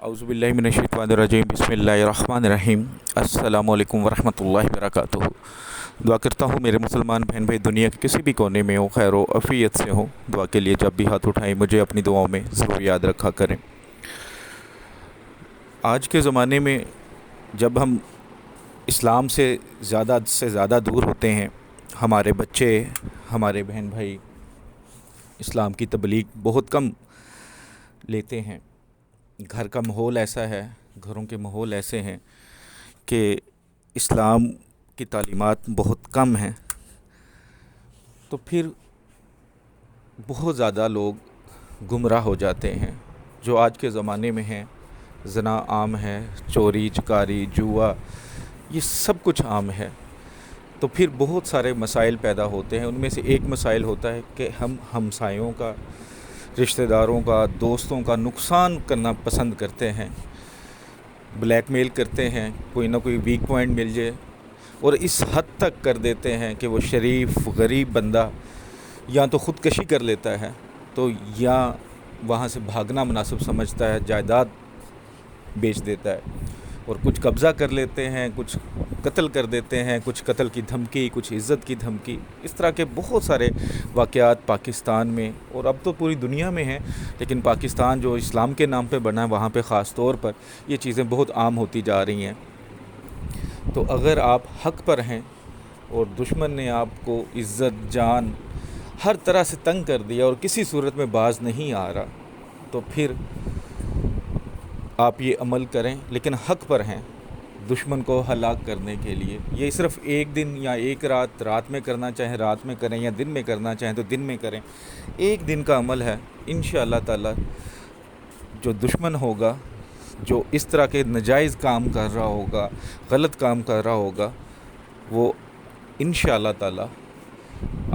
اعوذ باللہ من الشیطان الرجیم بسم اللہ الرحمن الرحیم السلام علیکم ورحمۃ اللہ وبرکاتہ۔ دعا کرتا ہوں میرے مسلمان بہن بھائی دنیا کے کسی بھی کونے میں ہوں، خیر و عافیت سے ہوں۔ دعا کے لیے جب بھی ہاتھ اٹھائیں مجھے اپنی دعاؤں میں ضرور یاد رکھا کریں۔ آج کے زمانے میں جب ہم اسلام سے زیادہ دور ہوتے ہیں، ہمارے بچے، ہمارے بہن بھائی اسلام کی تبلیغ بہت کم لیتے ہیں۔ گھر کا ماحول ایسا ہے، گھروں کے ماحول ایسے ہیں کہ اسلام کی تعلیمات بہت کم ہیں، تو پھر بہت زیادہ لوگ گمراہ ہو جاتے ہیں۔ جو آج کے زمانے میں ہیں، زنا عام ہے، چوری چکاری جوا، یہ سب کچھ عام ہے، تو پھر بہت سارے مسائل پیدا ہوتے ہیں۔ ان میں سے ایک مسائل ہوتا ہے کہ ہم ہمسایوں کا، رشتہ داروں کا، دوستوں کا نقصان کرنا پسند کرتے ہیں، بلیک میل کرتے ہیں، کوئی نہ کوئی ویک پوائنٹ مل جائے، اور اس حد تک کر دیتے ہیں کہ وہ شریف غریب بندہ یا تو خودکشی کر لیتا ہے، تو یا وہاں سے بھاگنا مناسب سمجھتا ہے، جائیداد بیچ دیتا ہے، اور کچھ قبضہ کر لیتے ہیں، کچھ قتل کر دیتے ہیں، کچھ قتل کی دھمکی، کچھ عزت کی دھمکی۔ اس طرح کے بہت سارے واقعات پاکستان میں اور اب تو پوری دنیا میں ہیں، لیکن پاکستان جو اسلام کے نام پہ بنا ہے وہاں پہ خاص طور پر یہ چیزیں بہت عام ہوتی جا رہی ہیں۔ تو اگر آپ حق پر ہیں اور دشمن نے آپ کو عزت، جان، ہر طرح سے تنگ کر دیا اور کسی صورت میں باز نہیں آ رہا، تو پھر آپ یہ عمل کریں، لیکن حق پر ہیں دشمن کو ہلاک کرنے کے لیے۔ یہ صرف ایک دن یا ایک رات میں کرنا چاہیں رات میں کریں، یا دن میں کرنا چاہیں تو دن میں کریں۔ ایک دن کا عمل ہے، انشاءاللہ تعالی جو دشمن ہوگا، جو اس طرح کے ناجائز کام کر رہا ہوگا، غلط کام کر رہا ہوگا، وہ انشاءاللہ تعالی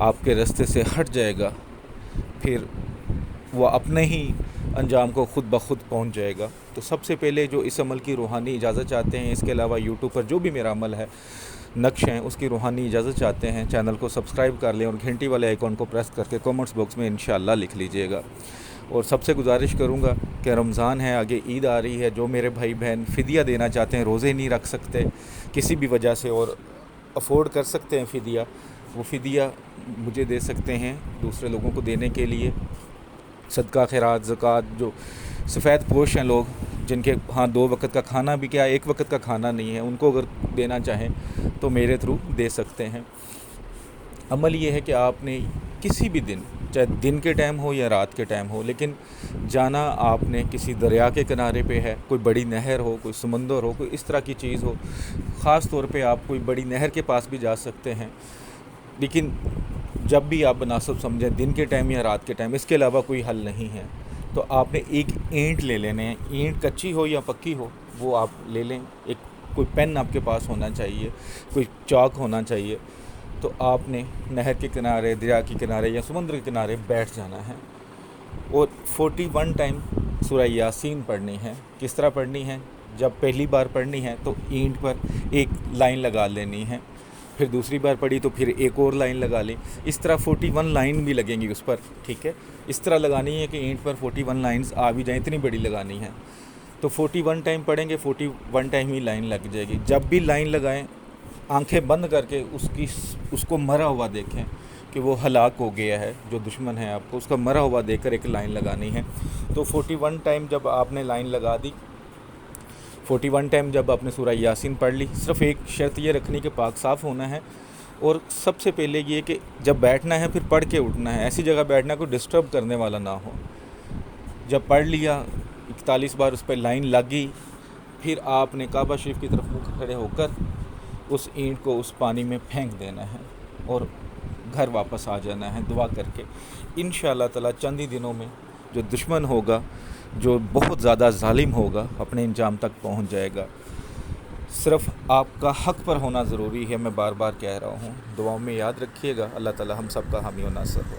آپ کے راستے سے ہٹ جائے گا، پھر وہ اپنے ہی انجام کو خود بخود پہنچ جائے گا۔ تو سب سے پہلے جو اس عمل کی روحانی اجازت چاہتے ہیں، اس کے علاوہ یوٹیوب پر جو بھی میرا عمل ہے، نقش ہیں، اس کی روحانی اجازت چاہتے ہیں، چینل کو سبسکرائب کر لیں اور گھنٹی والے آئیکن کو پریس کر کے کامنٹس باکس میں انشاءاللہ لکھ لیجئے گا۔ اور سب سے گزارش کروں گا کہ رمضان ہے، آگے عید آ رہی ہے، جو میرے بھائی بہن فدیہ دینا چاہتے ہیں، روزے نہیں رکھ سکتے کسی بھی وجہ سے اور افورڈ کر سکتے ہیں فدیہ، وہ فدیہ مجھے دے سکتے ہیں دوسرے لوگوں کو دینے کے لیے۔ صدقہ خیرات، زکوٰۃ، جو سفید پوش ہیں لوگ جن کے ہاں 2 وقت کا کھانا بھی کیا 1 وقت کا کھانا نہیں ہے، ان کو اگر دینا چاہیں تو میرے تھرو دے سکتے ہیں۔ عمل یہ ہے کہ آپ نے کسی بھی دن، چاہے دن کے ٹائم ہو یا رات کے ٹائم ہو، لیکن جانا آپ نے کسی دریا کے کنارے پہ ہے، کوئی بڑی نہر ہو، کوئی سمندر ہو، کوئی اس طرح کی چیز ہو۔ خاص طور پہ آپ کوئی بڑی نہر کے پاس بھی جا سکتے ہیں، لیکن جب بھی آپ مناسب سمجھیں، دن کے ٹائم یا رات کے ٹائم، اس کے علاوہ کوئی حل نہیں ہے۔ تو آپ نے ایک اینٹ لے لینے ہیں، اینٹ کچی ہو یا پکی ہو وہ آپ لے لیں، ایک کوئی پین آپ کے پاس ہونا چاہیے، کوئی چاک ہونا چاہیے۔ تو آپ نے نہر کے کنارے، دریا کے کنارے یا سمندر کے کنارے بیٹھ جانا ہے، اور 41 ٹائم سورہ یاسین پڑھنی ہے۔ کس طرح پڑھنی ہے؟ جب پہلی بار پڑھنی ہے تو اینٹ پر ایک لائن لگا لینی ہے، پھر دوسری بار پڑھی تو پھر ایک اور لائن لگا لیں، اس طرح 41 لائن بھی لگیں گی اس پر، ٹھیک ہے؟ اس طرح لگانی ہے کہ اینٹ پر 41 لائنز آ بھی جائیں، اتنی بڑی لگانی ہے۔ تو 41 ٹائم پڑھیں گے، 41 ٹائم ہی لائن لگ جائے گی۔ جب بھی لائن لگائیں آنکھیں بند کر کے اس کو مرا ہوا دیکھیں کہ وہ ہلاک ہو گیا ہے، جو دشمن ہے آپ کو، اس کا مرا ہوا دیکھ کر ایک لائن لگانی ہے۔ تو 41 ٹائم جب آپ نے لائن لگا دی، 41 ٹائم جب آپ نے سورہ یاسین پڑھ لی، صرف ایک شرط یہ رکھنی کہ پاک صاف ہونا ہے، اور سب سے پہلے یہ کہ جب بیٹھنا ہے پھر پڑھ کے اٹھنا ہے، ایسی جگہ بیٹھنا کوئی ڈسٹرب کرنے والا نہ ہو۔ جب پڑھ لیا 41 بار اس پہ لائن لگی، پھر آپ نے کعبہ شریف کی طرف منہ کھڑے ہو کر اس اینٹ کو اس پانی میں پھینک دینا ہے اور گھر واپس آ جانا ہے دعا کر کے۔ انشاءاللہ تعالی چند ہی دنوں میں جو دشمن ہوگا، جو بہت زیادہ ظالم ہوگا، اپنے انجام تک پہنچ جائے گا۔ صرف آپ کا حق پر ہونا ضروری ہے، میں بار بار کہہ رہا ہوں۔ دعاؤں میں یاد رکھیے گا۔ اللہ تعالی ہم سب کا حامی و ناصر ہو۔